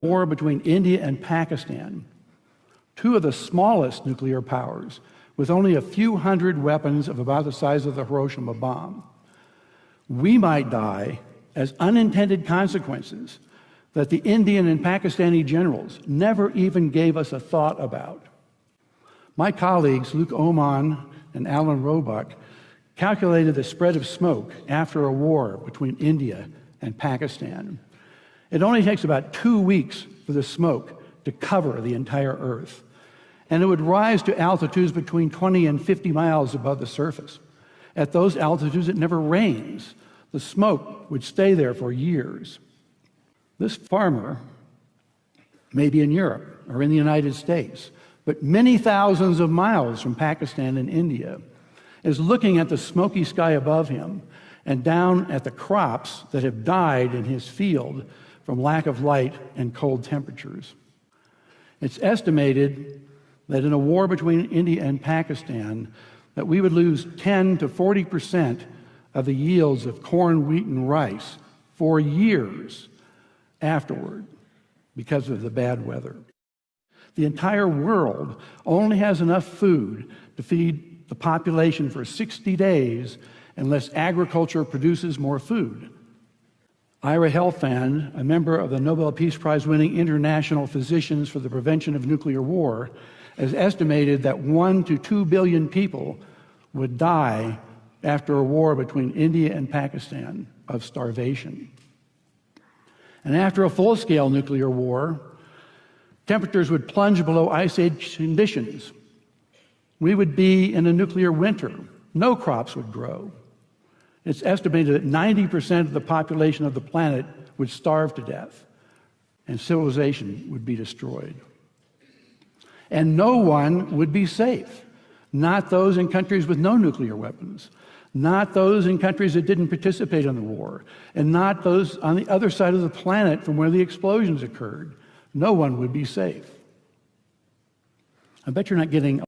war between India and Pakistan, two of the smallest nuclear powers, with only a few hundred weapons of about the size of the Hiroshima bomb, we might die as unintended consequences that the Indian and Pakistani generals never even gave us a thought about. My colleagues, Luke Oman and Alan Roebuck, calculated the spread of smoke after a war between India and Pakistan. It only takes about 2 weeks for the smoke to cover the entire Earth, and it would rise to altitudes between 20 and 50 miles above the surface. At those altitudes, it never rains. The smoke would stay there for years. This farmer may be in Europe or in the United States, but many thousands of miles from Pakistan and India, is looking at the smoky sky above him and down at the crops that have died in his field from lack of light and cold temperatures. It's estimated that in a war between India and Pakistan, that we would lose 10 to 40% of the yields of corn, wheat, and rice for years afterward because of the bad weather. The entire world only has enough food to feed the population for 60 days unless agriculture produces more food. Ira Helfand, a member of the Nobel Peace Prize-winning International Physicians for the Prevention of Nuclear War, has estimated that 1 to 2 billion people would die after a war between India and Pakistan of starvation. And after a full-scale nuclear war, temperatures would plunge below ice age conditions. We would be in a nuclear winter. No crops would grow. It's estimated that 90% of the population of the planet would starve to death, and civilization would be destroyed. And no one would be safe. Not those in countries with no nuclear weapons, not those in countries that didn't participate in the war, and not those on the other side of the planet from where the explosions occurred. No one would be safe. I bet you're not getting